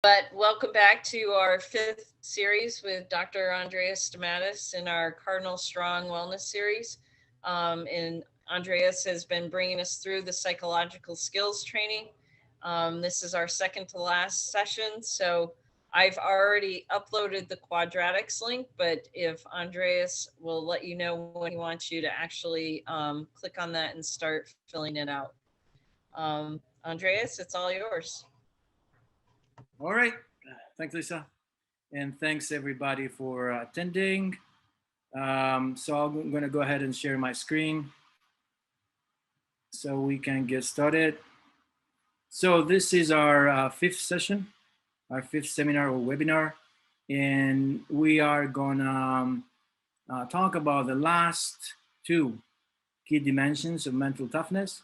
But welcome back to our fifth series with Dr. Andreas Stamatis in our Cardinal Strong Wellness series. And Andreas has been bringing us through the psychological skills training. This is our second to last session. So I've already uploaded the quadratics link, but if Andreas will let you know when he wants you to actually click on that and start filling it out. Andreas, it's all yours. All right. Thanks, Lisa. And thanks, everybody, for attending. So I'm going to go ahead and share my screen so we can get started. So this is our fifth session, our fifth seminar or webinar. And we are going to talk about the last two key dimensions of mental toughness.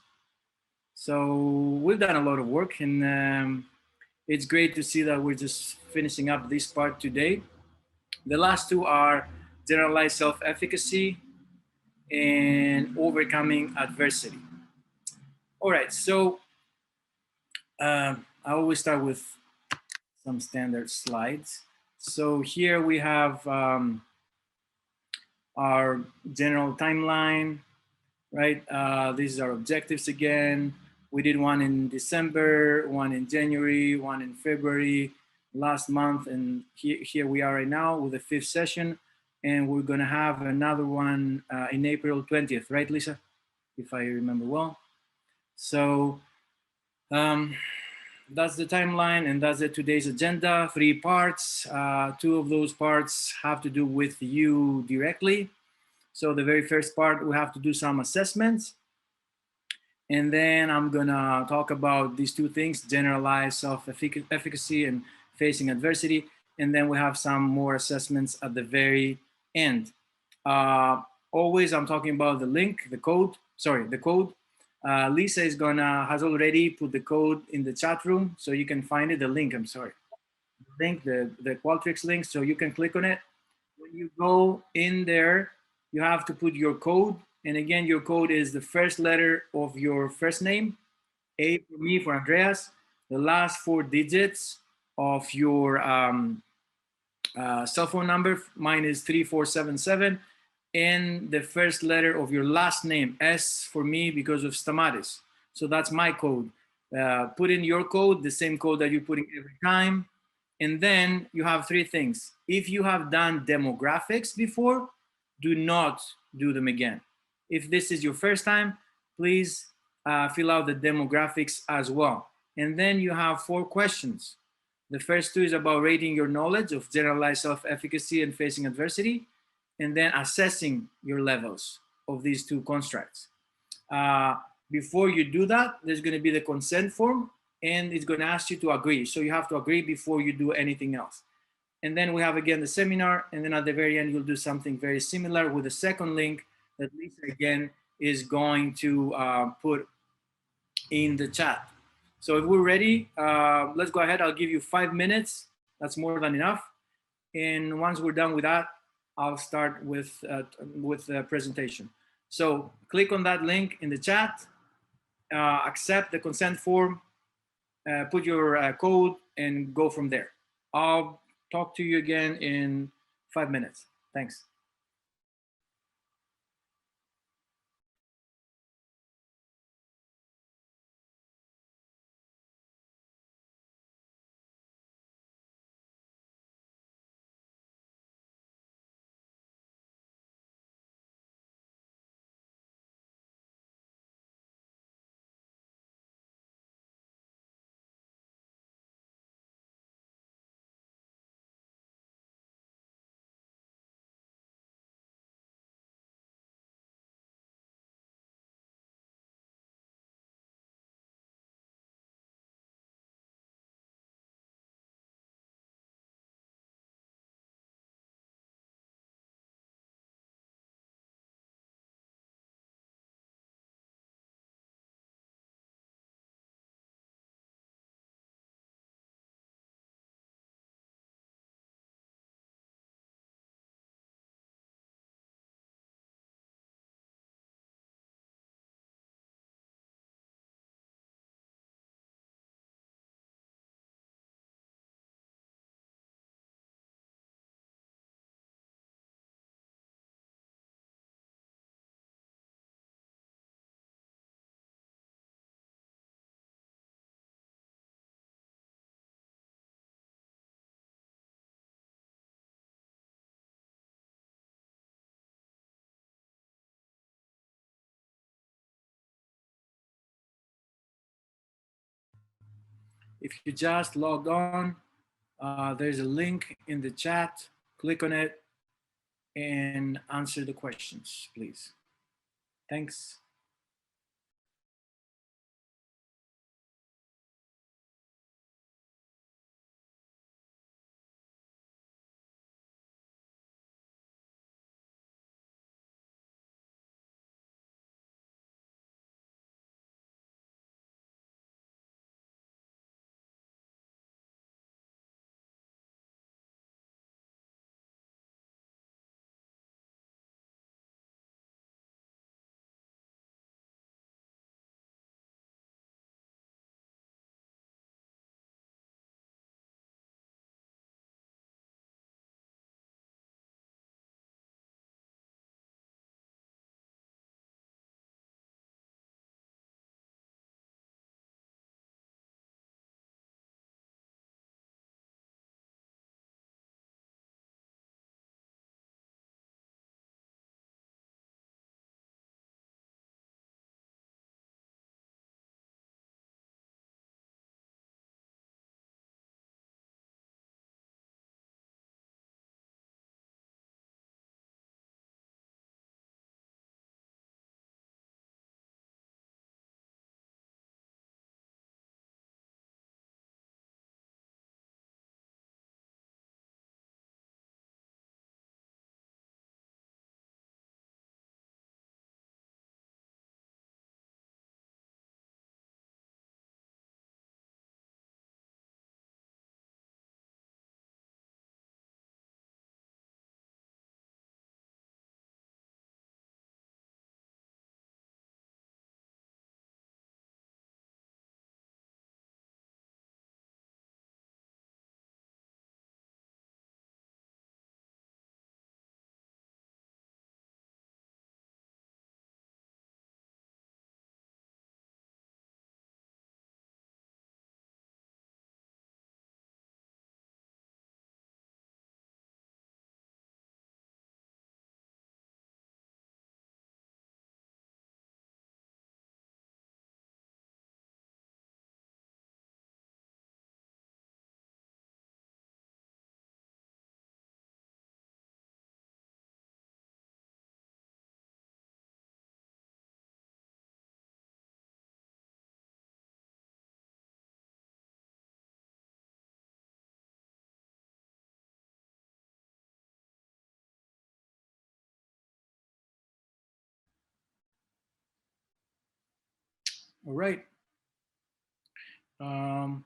So we've done a lot of work, and it's great to see that we're just finishing up this part today. The last two are generalized self-efficacy and overcoming adversity. All right, so I always start with some standard slides. So here we have our general timeline, right? These are objectives again. We did one in December, one in January, one in February, last month, and here we are right now with the fifth session, and we're gonna have another one in April 20th, right, Lisa? If I remember well. So that's the timeline, and that's today's agenda. 3 parts. 2 of those parts have to do with you directly. So the very first part, we have to do some assessments. And then I'm gonna talk about these 2 things, generalized self-efficacy and facing adversity. And then we have some more assessments at the very end. Always I'm talking about the link, the code. Lisa has already put the code in the chat room, so you can find it, the link, I'm sorry. The link, the Qualtrics link, so you can click on it. When you go in there, you have to put your code. And again, your code is the first letter of your first name, A for me, for Andreas, the last 4 digits of your cell phone number. Mine is 3477. And the first letter of your last name, S for me because of Stamatis. So that's my code. Put in your code, the same code that you're putting every time. And then you have 3 things. If you have done demographics before, do not do them again. If this is your first time, please fill out the demographics as well. And then you have 4 questions. The first 2 is about rating your knowledge of generalized self-efficacy and facing adversity, and then assessing your levels of these 2 constructs. Before you do that, there's going to be the consent form, and it's going to ask you to agree. So you have to agree before you do anything else. And then we have again the seminar, and then at the very end, you'll do something very similar with the second link that Lisa again is going to put in the chat. So if we're ready, let's go ahead. I'll give you 5 minutes. That's more than enough. And once we're done with that, I'll start with the presentation. So click on that link in the chat, accept the consent form, put your code, and go from there. I'll talk to you again in 5 minutes. Thanks. If you just logged on, there's a link in the chat. Click on it and answer the questions, please. Thanks. All right. Um,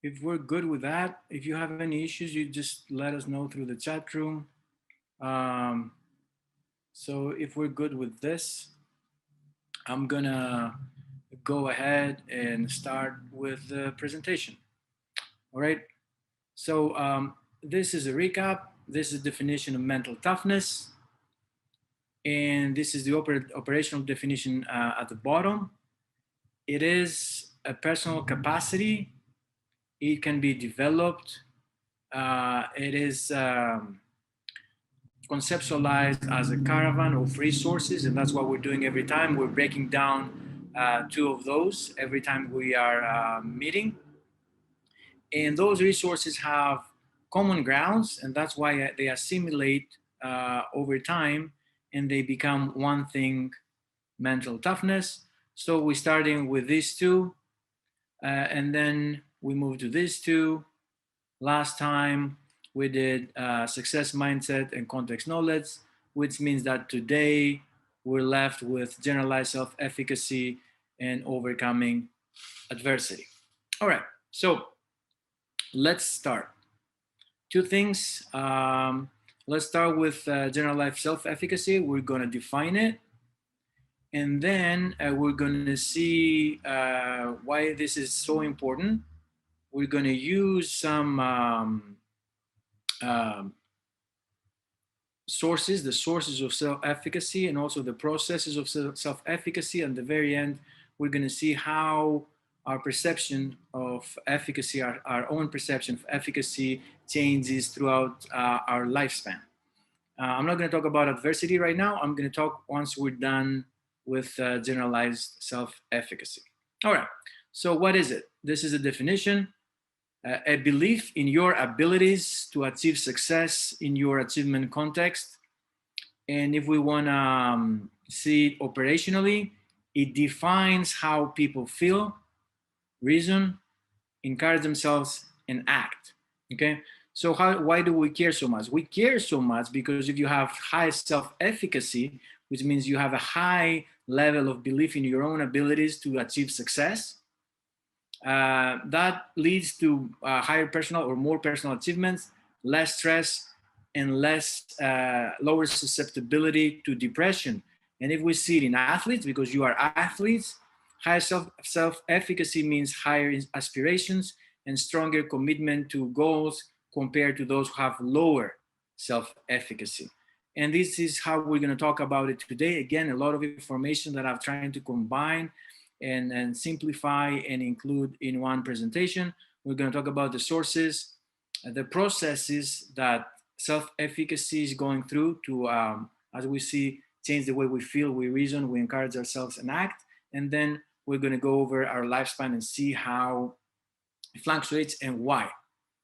if we're good with that, if you have any issues, you just let us know through the chat room. Um, so if we're good with this, I'm gonna go ahead and start with the presentation. All right. So this is a recap. This is a definition of mental toughness. And this is the operational definition at the bottom. It is a personal capacity. It can be developed. It is conceptualized as a caravan of resources, and that's what we're doing every time. We're breaking down two of those every time we are meeting. And those resources have common grounds, and that's why they assimilate over time and they become one thing: mental toughness. So we're starting with these two, and then we move to these two. Last time we did success mindset and context knowledge, which means that today we're left with generalized self-efficacy and overcoming adversity. All right, so let's start. Two things. Let's start with generalized self-efficacy. We're going to define it. And then we're going to see why this is so important. We're going to use some sources, the sources of self-efficacy, and also the processes of self-efficacy. At the very end, we're going to see how our perception of efficacy, our own perception of efficacy, changes throughout our lifespan. I'm not going to talk about adversity right now. I'm going to talk once we're done with generalized self-efficacy. All right. So what is it? This is a definition, a belief in your abilities to achieve success in your achievement context. And if we want to see it operationally, it defines how people feel, reason, encourage themselves, and act. Okay. So why do we care so much? We care so much because if you have high self-efficacy, which means you have a high level of belief in your own abilities to achieve success, that leads to higher personal or more personal achievements, less stress, and lower susceptibility to depression. And if we see it in athletes, because you are athletes, higher self-efficacy means higher aspirations and stronger commitment to goals compared to those who have lower self-efficacy. And this is how we're going to talk about it today. Again, a lot of information that I'm trying to combine and simplify and include in one presentation. We're going to talk about the sources, the processes that self-efficacy is going through to, as we see, change the way we feel, we reason, we encourage ourselves and act. And then we're going to go over our lifespan and see how it fluctuates and why.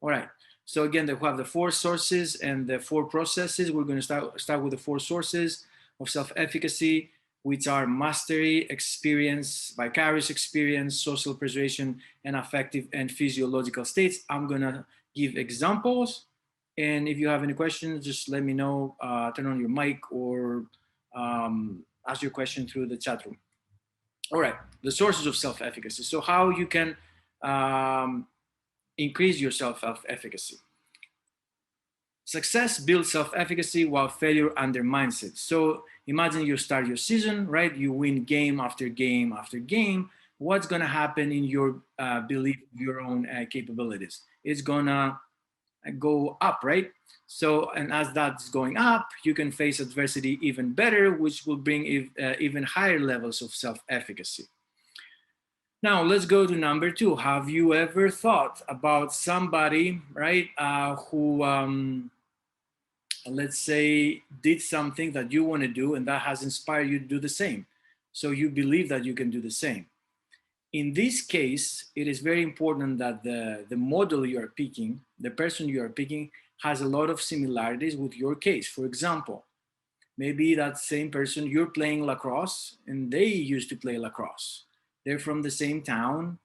All right. So again, we have the 4 sources and the 4 processes. We're going to start with the 4 sources of self-efficacy, which are mastery, experience, vicarious experience, social persuasion, and affective and physiological states. I'm going to give examples. And if you have any questions, just let me know, turn on your mic or ask your question through the chat room. All right, the sources of self-efficacy. So how you can increase your self-efficacy. Success builds self-efficacy while failure undermines it. So imagine you start your season, right? You win game after game after game. What's going to happen in your belief of your own capabilities? It's going to go up, right? So, and as that's going up, you can face adversity even better, which will bring even higher levels of self-efficacy. Now, let's go to number 2. Have you ever thought about somebody, right, who, let's say, did something that you want to do and that has inspired you to do the same? So you believe that you can do the same. In this case, it is very important that the model you are picking, the person you are picking, has a lot of similarities with your case. For example, maybe that same person, you're playing lacrosse and they used to play lacrosse. They're from the same town,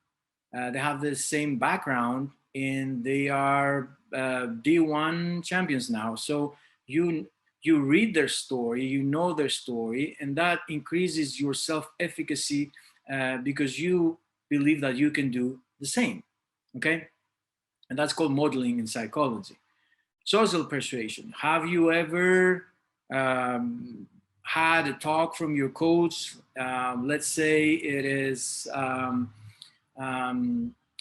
they have the same background, and they are D1 champions now. So you read their story, you know their story, and that increases your self-efficacy because you believe that you can do the same, okay? And that's called modeling in psychology. Social persuasion. Have you ever had a talk from your coach? Let's say it is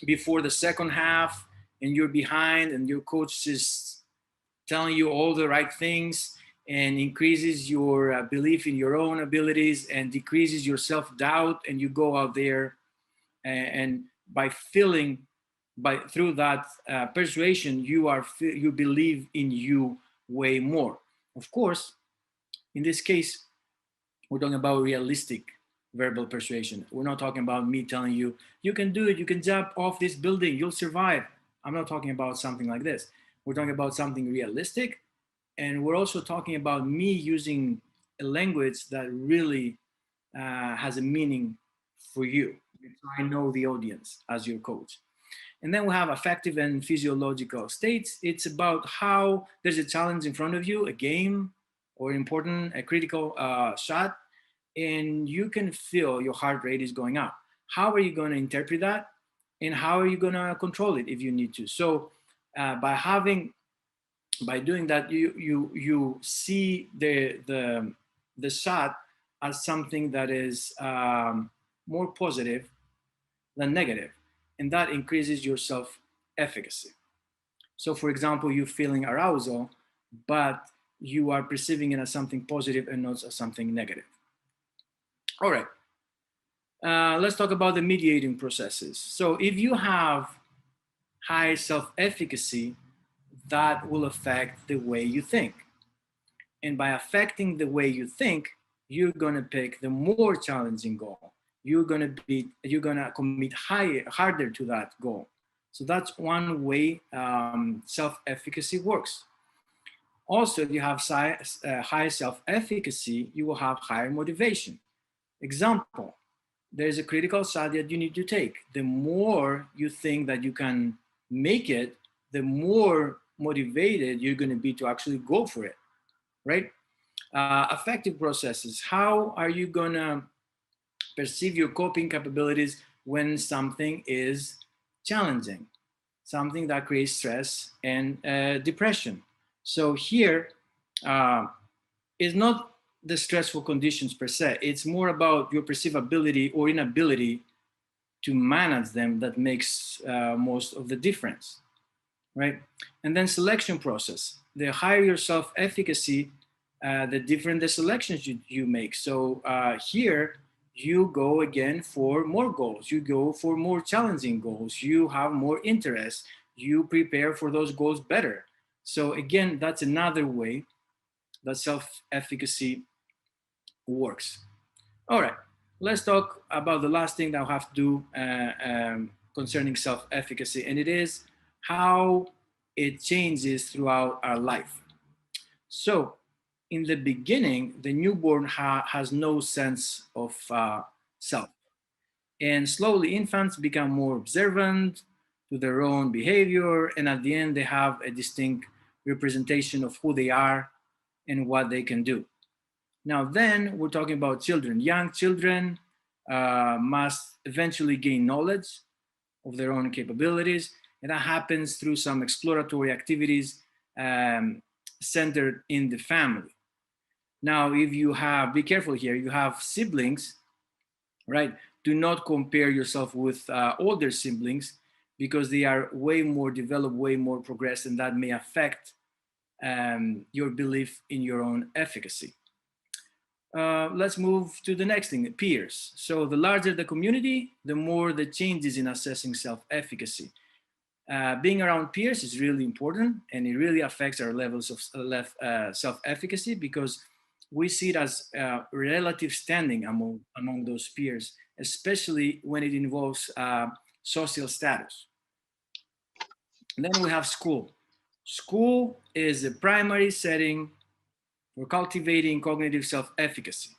before the second half and you're behind and your coach is telling you all the right things and increases your belief in your own abilities and decreases your self-doubt, and you go out there and through that persuasion, you believe in you way more. Of course, in this case, we're talking about realistic verbal persuasion. We're not talking about me telling you, you can do it, you can jump off this building, you'll survive. I'm not talking about something like this. We're talking about something realistic. And we're also talking about me using a language that really has a meaning for you. I know the audience as your coach. And then we have affective and physiological states. It's about how there's a challenge in front of you, a game or a critical shot, and you can feel your heart rate is going up. How are you going to interpret that? And how are you going to control it if you need to? So by doing that, you see the shot as something that is more positive than negative, and that increases your self-efficacy. So, for example, you're feeling arousal, but you are perceiving it as something positive and not as something negative. All right. Let's talk about the mediating processes. So, if you have high self-efficacy, that will affect the way you think. And by affecting the way you think, you're going to pick the more challenging goal. you're gonna commit harder to that goal. So that's one way self-efficacy works. Also, if you have high self-efficacy, you will have higher motivation. Example, there's a critical study that you need to take. The more you think that you can make it, the more motivated you're going to be to actually go for it, right? Affective processes. How are you going to perceive your coping capabilities when something is challenging, something that creates stress and depression? So here uh, is not the stressful conditions per se. It's more about your perceived ability or inability to manage them that makes most of the difference, right? And then selection process. The higher your self-efficacy, the different the selections you make. So here you go again for more goals. You go for more challenging goals. You have more interest. You prepare for those goals better. So again, that's another way that self-efficacy works. All right, let's talk about the last thing that I have to do concerning self-efficacy, and it is how it changes throughout our life. So, in the beginning, the newborn has no sense of self, and slowly infants become more observant to their own behavior, and at the end, they have a distinct representation of who they are and what they can do. Now, then we're talking about children. Young children must eventually gain knowledge of their own capabilities, and that happens through some exploratory activities centered in the family. Now, if you have, be careful here, you have siblings, right? Do not compare yourself with older siblings because they are way more developed, way more progressed, and that may affect your belief in your own efficacy. Let's move to the next thing, peers. So the larger the community, the more the changes in assessing self-efficacy. Being around peers is really important, and it really affects our levels of self-efficacy because we see it as relative standing among those peers, especially when it involves social status. And then we have school. School is the primary setting for cultivating cognitive self-efficacy,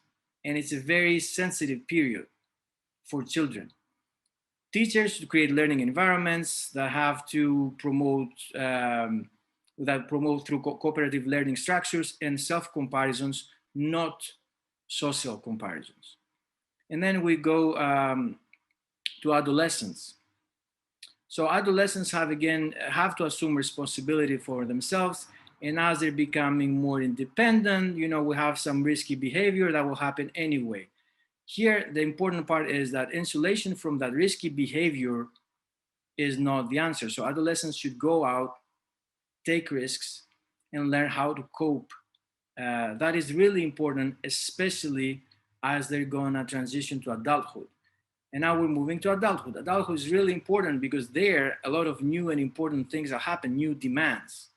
and it's a very sensitive period for children. Teachers should create learning environments that have to promote through cooperative learning structures and self-comparisons, not social comparisons. And then we go to adolescents. So adolescents have to assume responsibility for themselves, and as they're becoming more independent, we have some risky behavior that will happen anyway. Here, the important part is that insulation from that risky behavior is not the answer. So adolescents should go out, take risks, and learn how to cope. That is really important, especially as they're gonna transition to adulthood. And now we're moving to adulthood. Adulthood is really important because there a lot of new and important things that happen, new demands.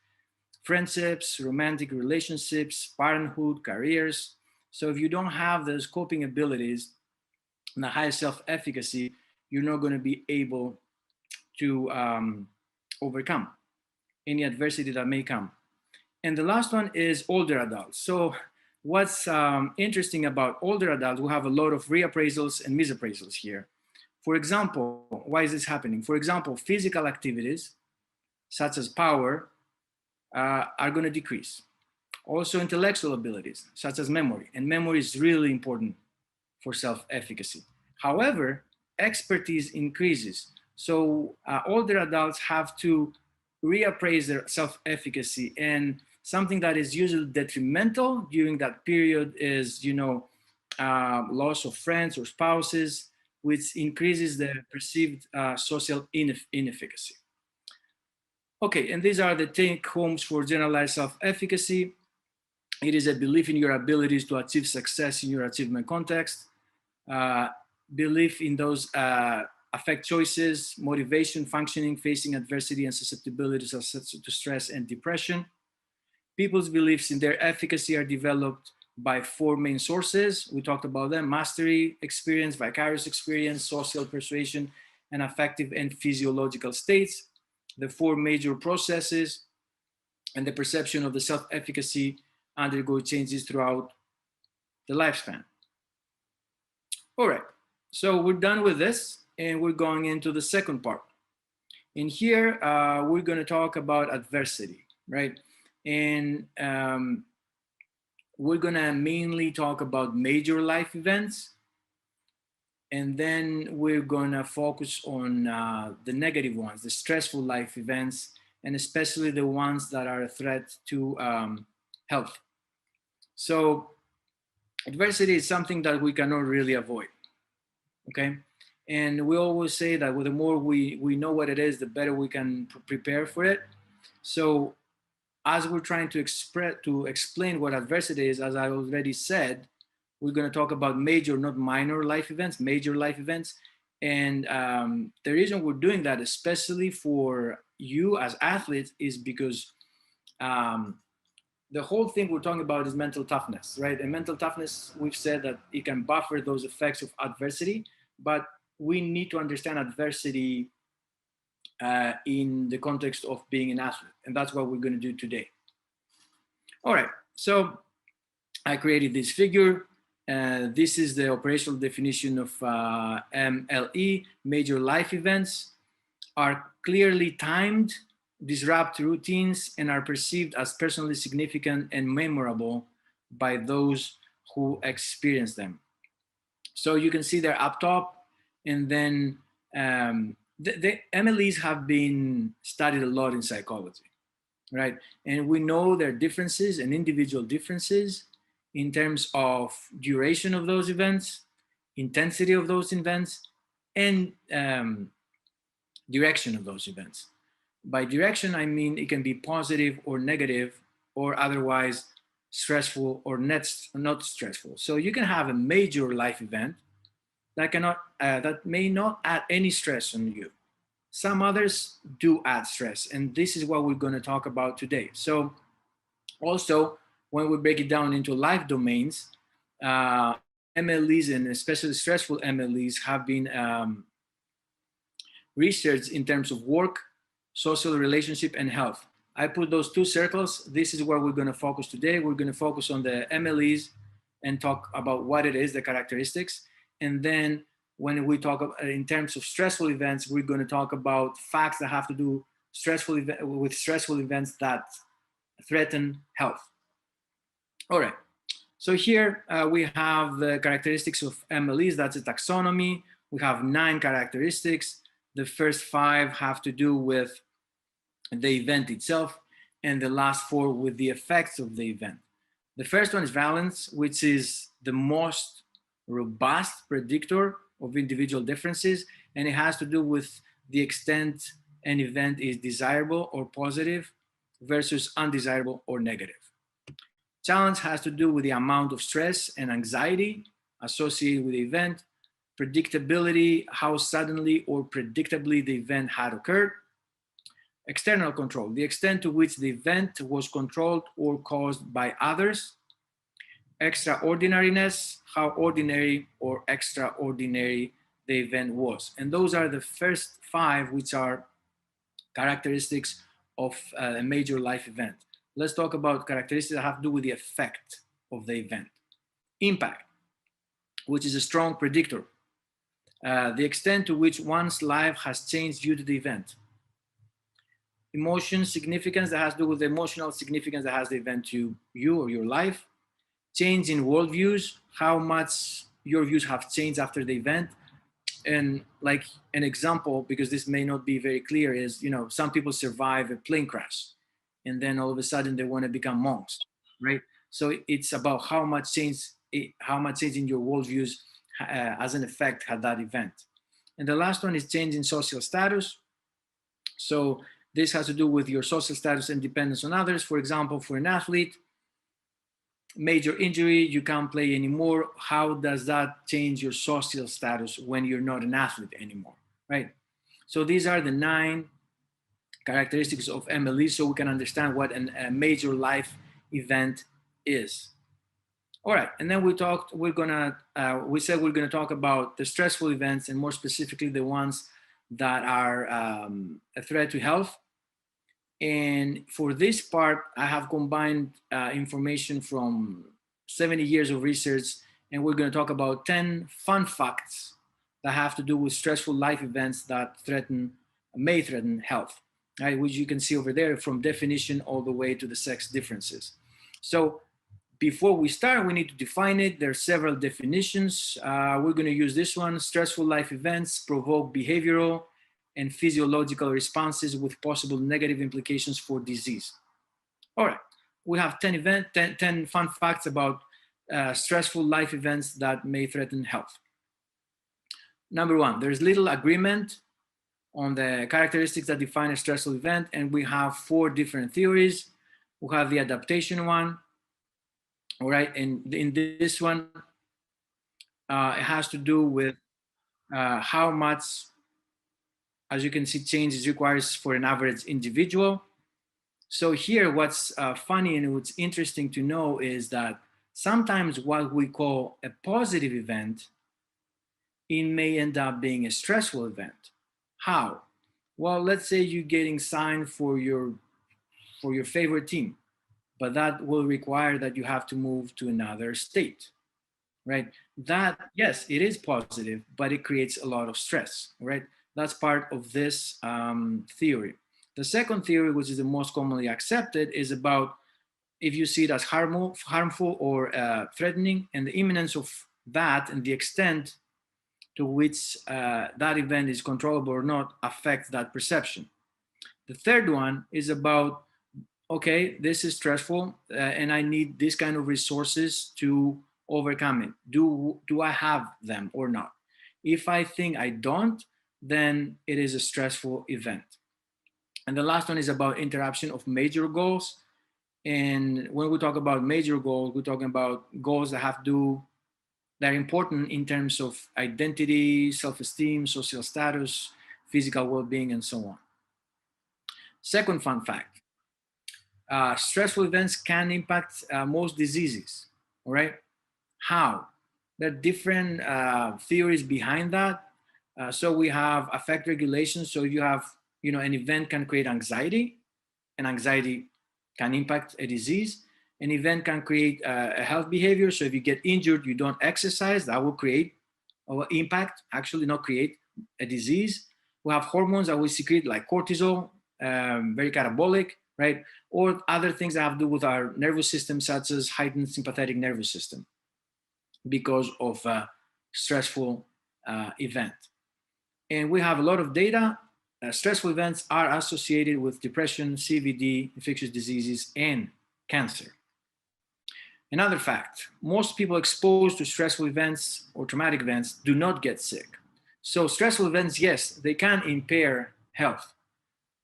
Friendships, romantic relationships, parenthood, careers. So if you don't have those coping abilities and the high self-efficacy, you're not going to be able to overcome any adversity that may come. And the last one is older adults. So what's interesting about older adults, we have a lot of reappraisals and misappraisals here. For example, why is this happening? For example, physical activities such as power are going to decrease. Also intellectual abilities such as memory, and memory is really important for self-efficacy. However, expertise increases. So older adults have to reappraise their self-efficacy, and something that is usually detrimental during that period is, loss of friends or spouses, which increases the perceived social inefficacy. Okay, and these are the take homes for generalized self-efficacy. It is a belief in your abilities to achieve success in your achievement context. Belief in those affect choices, motivation, functioning, facing adversity, and susceptibility to stress and depression. People's beliefs in their efficacy are developed by four main sources. We talked about them: mastery experience, vicarious experience, social persuasion, and affective and physiological states. The four major processes and the perception of the self-efficacy undergo changes throughout the lifespan. All right, so we're done with this, and we're going into the second part. In here, we're going to talk about adversity, right? And we're going to mainly talk about major life events, and then we're going to focus on the negative ones, the stressful life events, and especially the ones that are a threat to health. So adversity is something that we cannot really avoid, okay? And we always say that the more we know what it is, the better we can prepare for it. So as we're trying to explain what adversity is, as I already said, we're going to talk about major, not minor life events, major life events. And the reason we're doing that, especially for you as athletes, is because the whole thing we're talking about is mental toughness, right? And mental toughness, we've said that it can buffer those effects of adversity, but we need to understand adversity in the context of being an athlete. And that's what we're going to do today. All right, so I created this figure. This is the operational definition of MLE. Major life events are clearly timed, disrupt routines, and are perceived as personally significant and memorable by those who experience them. So you can see they're up top, and then the MLEs have been studied a lot in psychology, right? And we know there are differences and individual differences in terms of duration of those events, intensity of those events, and direction of those events. By direction, I mean it can be positive or negative, or otherwise stressful or not stressful. So you can have a major life event that may not add any stress on you. Some others do add stress, and this is what we're going to talk about today. So also, when we break it down into life domains, MLEs, and especially stressful MLEs, have been researched in terms of work, social relationship, and health. I put those two circles. This is where we're going to focus today. We're going to focus on the MLEs and talk about what it is, the characteristics. And then when we talk about, in terms of stressful events, we're going to talk about facts that have to do with stressful events that threaten health. All right. So here we have the characteristics of MLEs. That's a taxonomy. We have 9 characteristics. The first 5 have to do with the event itself, and the last 4 with the effects of the event. The first one is valence, which is the most robust predictor of individual differences, and it has to do with the extent an event is desirable or positive versus undesirable or negative. Challenge has to do with the amount of stress and anxiety associated with the event. Predictability, how suddenly or predictably the event had occurred. External control, the extent to which the event was controlled or caused by others. Extraordinariness, how ordinary or extraordinary the event was. And those are the first 5, which are characteristics of a major life event. Let's talk about characteristics that have to do with the effect of the event. Impact, which is a strong predictor. The extent to which one's life has changed due to the event. Emotion significance, that has to do with the emotional significance that has the event to you or your life. Change in worldviews, how much your views have changed after the event. And like an example, because this may not be very clear, is, you know, some people survive a plane crash and then all of a sudden they want to become monks, right? So it's about how much change in your worldviews as an effect had that event. And the last one is change in social status. So this has to do with your social status and dependence on others. For example, for an athlete, major injury, you can't play anymore. How does that change your social status when you're not an athlete anymore, right? So these are the 9 characteristics of MLE, so we can understand what a major life event is. All right, and then we said we're gonna talk about the stressful events, and more specifically the ones that are a threat to health. And for this part, I have combined information from 70 years of research, and we're going to talk about 10 fun facts that have to do with stressful life events that may threaten health, right? Which you can see over there from definition all the way to the sex differences. So before we start, we need to define it. There are several definitions. We're going to use this one. Stressful life events provoke behavioral and physiological responses with possible negative implications for disease. All right, we have 10 fun facts about stressful life events that may threaten health. Number one, there's little agreement on the characteristics that define a stressful event, and we have 4 different theories. We have the adaptation one, all right, and in this one, it has to do with how much, as you can see, change is required for an average individual. So here, what's funny and what's interesting to know is that sometimes what we call a positive event, it may end up being a stressful event. How? Well, let's say you're getting signed for your favorite team, but that will require that you have to move to another state, right? That, yes, it is positive, but it creates a lot of stress, right? That's part of this theory. The second theory, which is the most commonly accepted, is about if you see it as harmful or threatening, and the imminence of that and the extent to which that event is controllable or not affects that perception. The third one is about, okay, this is stressful and I need this kind of resources to overcome it. Do I have them or not? If I think I don't, then it is a stressful event. And the last one is about interruption of major goals. And when we talk about major goals, we're talking about goals that that are important in terms of identity, self-esteem, social status, physical well-being, and so on. Second fun fact, stressful events can impact most diseases, all right? How? There are different theories behind that. So we have affect regulation. So you have, an event can create anxiety, and anxiety can impact a disease. An event can create a health behavior. So if you get injured, you don't exercise, that will create or impact, actually not create a disease. We have hormones that we secrete like cortisol, very catabolic, right? Or other things that have to do with our nervous system, such as heightened sympathetic nervous system because of a stressful event. And we have a lot of data. Stressful events are associated with depression, CVD, infectious diseases, and cancer. Another fact, most people exposed to stressful events or traumatic events do not get sick. So stressful events, yes, they can impair health.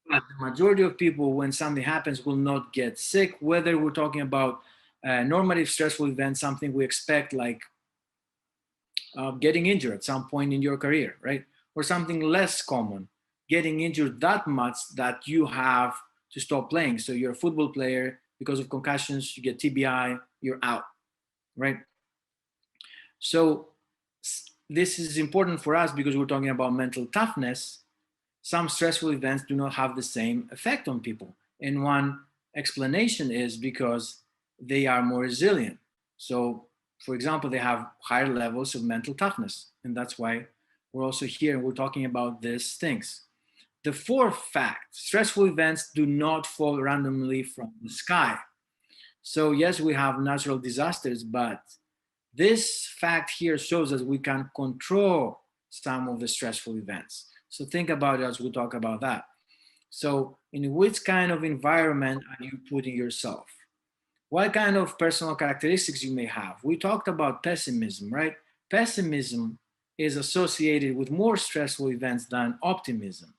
But the majority of people, when something happens, will not get sick, whether we're talking about normative stressful events, something we expect like getting injured at some point in your career, right? Or something less common, getting injured that much that you have to stop playing. So you're a football player, because of concussions, you get TBI, you're out, right? So this is important for us because we're talking about mental toughness. Some stressful events do not have the same effect on people. And one explanation is because they are more resilient. So, for example, they have higher levels of mental toughness. And that's why we're also here and we're talking about these things. The fourth fact, stressful events do not fall randomly from the sky. So yes, we have natural disasters, but this fact here shows us we can control some of the stressful events. So think about it as we talk about that. So in which kind of environment are you putting yourself? What kind of personal characteristics you may have? We talked about pessimism, right? Pessimism is associated with more stressful events than optimism.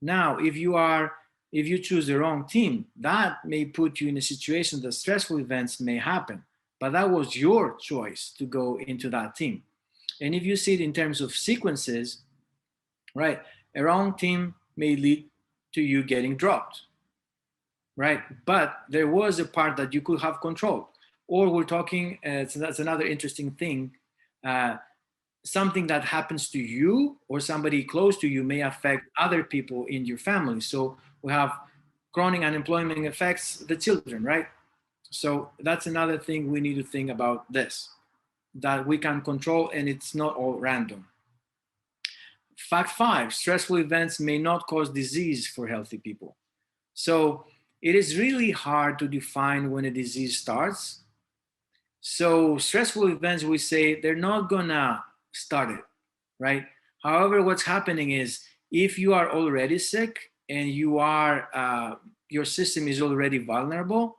Now, if you choose the wrong team, that may put you in a situation that stressful events may happen, but that was your choice to go into that team. And if you see it in terms of sequences, right, a wrong team may lead to you getting dropped, right? But there was a part that you could have controlled. Or we're talking, so that's another interesting thing, something that happens to you or somebody close to you may affect other people in your family. So we have chronic unemployment affects the children, right? So that's another thing we need to think about this, that we can control and it's not all random. Fact 5, stressful events may not cause disease for healthy people. So it is really hard to define when a disease starts. So stressful events, we say they're not gonna start it, right? However, what's happening is if you are already sick and your system is already vulnerable,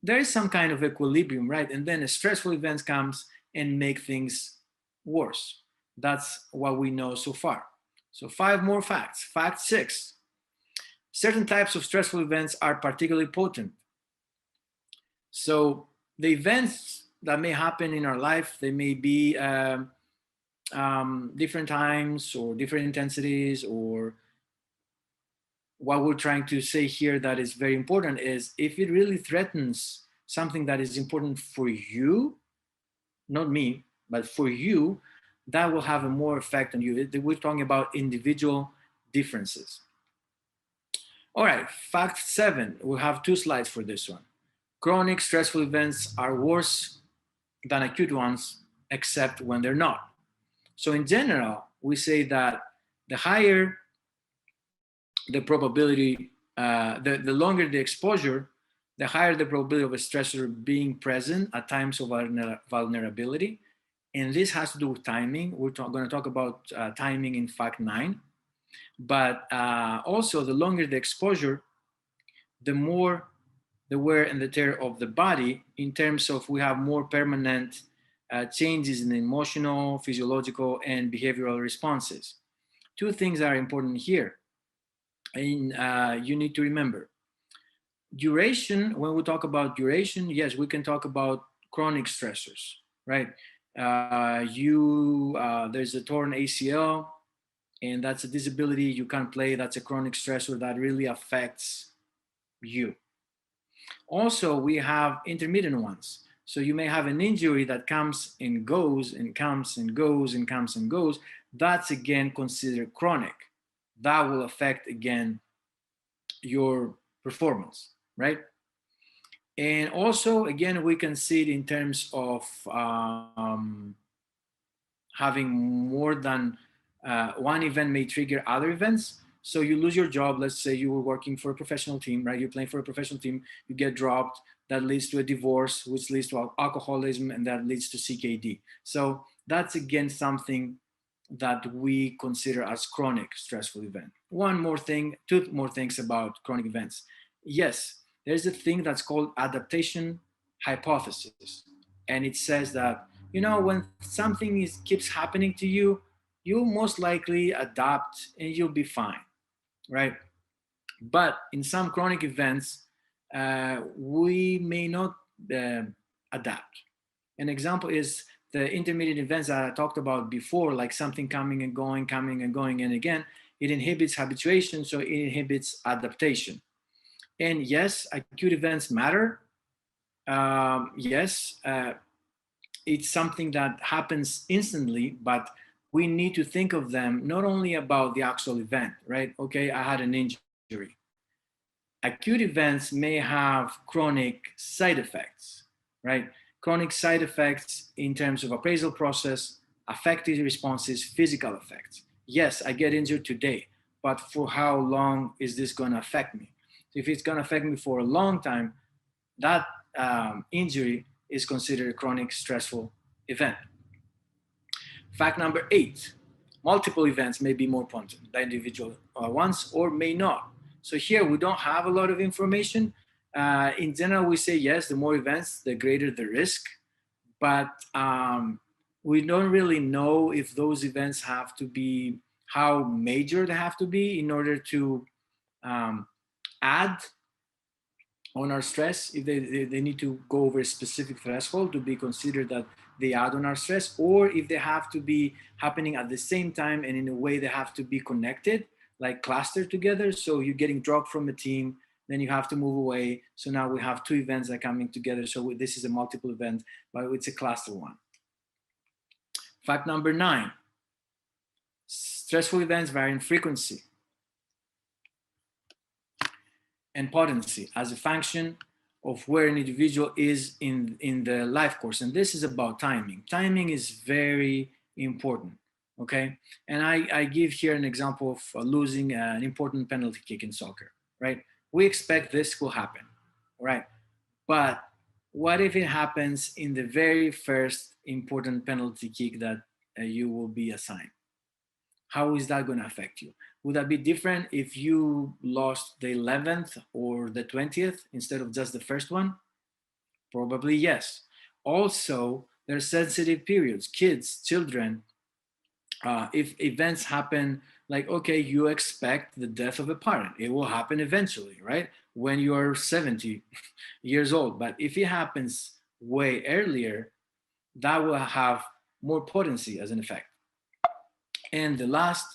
there is some kind of equilibrium, right? And then a stressful event comes and make things worse. That's what we know so far. So 5 more facts. Fact 6, certain types of stressful events are particularly potent. So the events that may happen in our life, they may be different times or different intensities, or what we're trying to say here that is very important is if it really threatens something that is important for you, not me, but for you, that will have a more effect on you. We're talking about individual differences. All right, fact 7, we'll have 2 slides for this one. Chronic stressful events are worse than acute ones, except when they're not. So in general, we say that the higher the probability, the longer the exposure, the higher the probability of a stressor being present at times of vulnerability. And this has to do with timing. We're going to talk about timing in fact 9. But also, the longer the exposure, the more the wear and the tear of the body, in terms of we have more permanent changes in the emotional, physiological, and behavioral responses. 2 things are important here, and you need to remember. Duration, when we talk about duration, yes, we can talk about chronic stressors, right? There's a torn ACL, and that's a disability, you can't play, that's a chronic stressor that really affects you. Also, we have intermittent ones. So you may have an injury that comes and goes and comes and goes and comes and goes. That's again considered chronic. That will affect again your performance, right? And also, again, we can see it in terms of having more than one event may trigger other events. So you lose your job. Let's say you were working for a professional team, right? You're playing for a professional team. You get dropped. That leads to a divorce, which leads to alcoholism, and that leads to CKD. So that's again something that we consider as chronic stressful event. One more thing, 2 more things about chronic events. Yes, there's a thing that's called adaptation hypothesis, and it says that when something keeps happening to you, you'll most likely adapt and you'll be fine, right? But in some chronic events, we may not adapt. An example is the intermittent events that I talked about before, like something coming and going, and again, it inhibits habituation, so it inhibits adaptation. And yes, acute events matter. Yes, it's something that happens instantly, but we need to think of them not only about the actual event, right? Okay, I had an injury. Acute events may have chronic side effects, right? Chronic side effects in terms of appraisal process, affective responses, physical effects. Yes, I get injured today, but for how long is this going to affect me? If it's going to affect me for a long time, that injury is considered a chronic stressful event. Fact number 8, multiple events may be more potent than individual ones or may not. So here we don't have a lot of information. In general, we say yes, the more events, the greater the risk, but we don't really know if those events have to be, how major they have to be in order to add on our stress, if they need to go over a specific threshold to be considered that they add on our stress, or if they have to be happening at the same time and in a way they have to be connected, like clustered together. So you're getting dropped from a team, then you have to move away. So now we have two events that are coming together. So this is a multiple event, but it's a cluster one. Fact number 9, stressful events vary in frequency and potency as a function of where an individual is in the life course. And this is about timing. Timing is very important, okay? And I give here an example of losing an important penalty kick in soccer, right? We expect this will happen, right? But what if it happens in the very first important penalty kick that you will be assigned? How is that going to affect you? Would that be different if you lost the 11th or the 20th instead of just the first one? Probably yes. Also, there are sensitive periods. Kids, children, if events happen, like, okay, you expect the death of a parent. It will happen eventually, right? When you are 70 years old. But if it happens way earlier, that will have more potency as an effect. And the last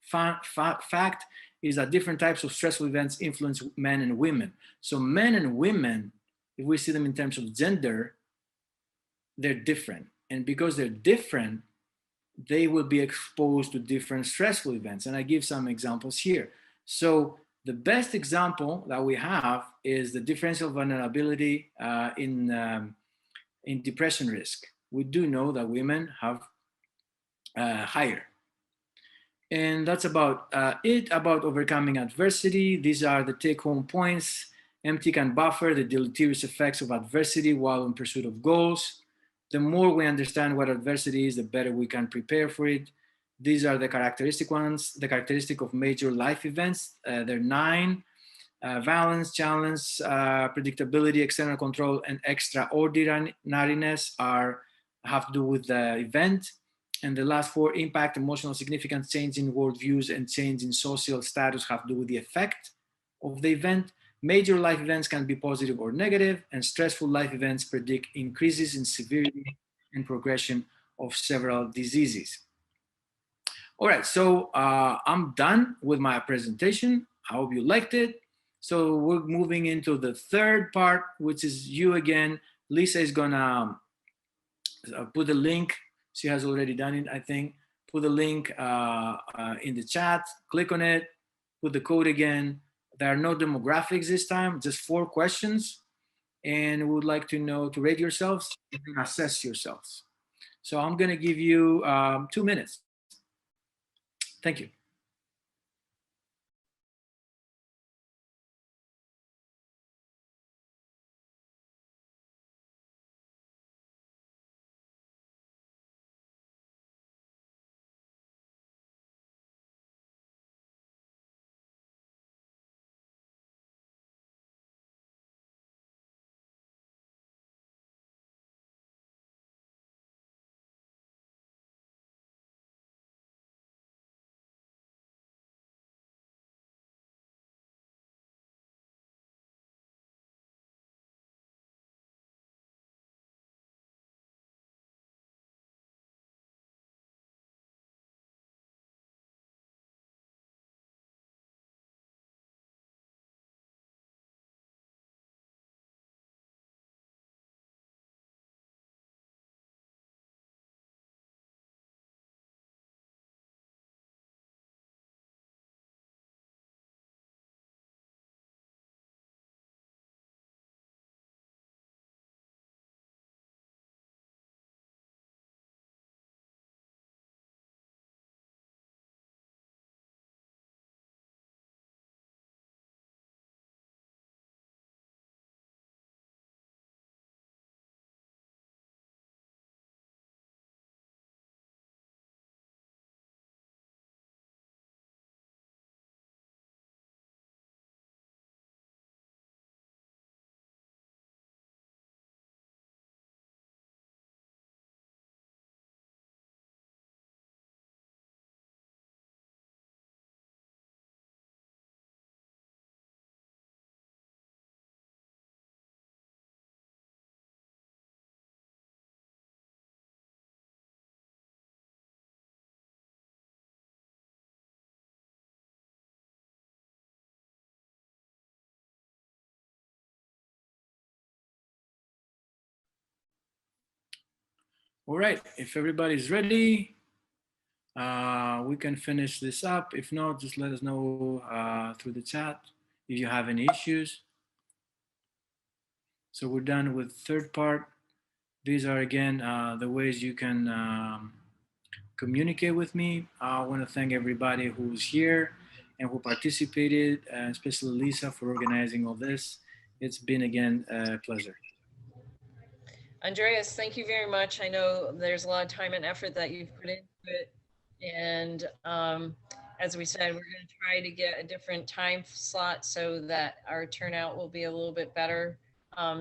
fact is that different types of stressful events influence men and women. So men and women, if we see them in terms of gender, they're different. And because they're different, they will be exposed to different stressful events. And I give some examples here. So the best example that we have is the differential vulnerability in depression risk. We do know that women have higher. And that's about it, about overcoming adversity. These are the take-home points. Empty can buffer the deleterious effects of adversity while in pursuit of goals. The more we understand what adversity is, the better we can prepare for it. These are the characteristic ones, the characteristic of major life events. There are 9. Balance, challenge, predictability, external control, and extraordinariness have to do with the event. And the last 4, impact, emotional significance, change in worldviews, and change in social status have to do with the effect of the event. Major life events can be positive or negative, and stressful life events predict increases in severity and progression of several diseases. All right, so I'm done with my presentation. I hope you liked it. So we're moving into the third part, which is you again. Lisa is gonna put the link. She has already done it, I think. Put the link in the chat, click on it, put the code again. There are no demographics this time, just 4 questions. And we would like to know to rate yourselves and assess yourselves. So I'm gonna give you 2 minutes. Thank you. All right, if everybody's ready, we can finish this up. If not, just let us know through the chat if you have any issues. So we're done with third part. These are again the ways you can communicate with me. I want to thank everybody who's here and who participated, especially Lisa for organizing all this. It's been again a pleasure. Andreas, thank you very much. I know there's a lot of time and effort that you've put into it. And as we said, we're going to try to get a different time slot so that our turnout will be a little bit better.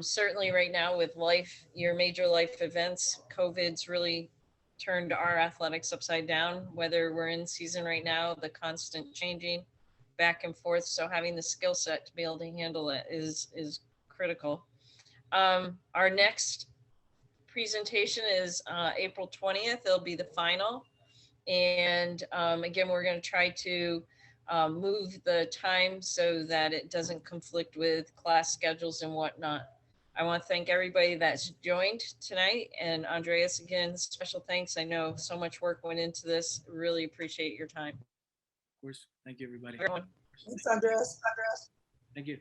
Certainly right now with life, your major life events, COVID's really turned our athletics upside down, whether we're in season right now, the constant changing back and forth. So having the skill set to be able to handle it is critical. Our next presentation is April 20th. It'll be the final. And again, we're going to try to move the time so that it doesn't conflict with class schedules and whatnot. I want to thank everybody that's joined tonight. And Andreas, again, special thanks. I know so much work went into this. Really appreciate your time. Of course. Thank you, everybody. Everyone. Thanks, Andres. Thank you.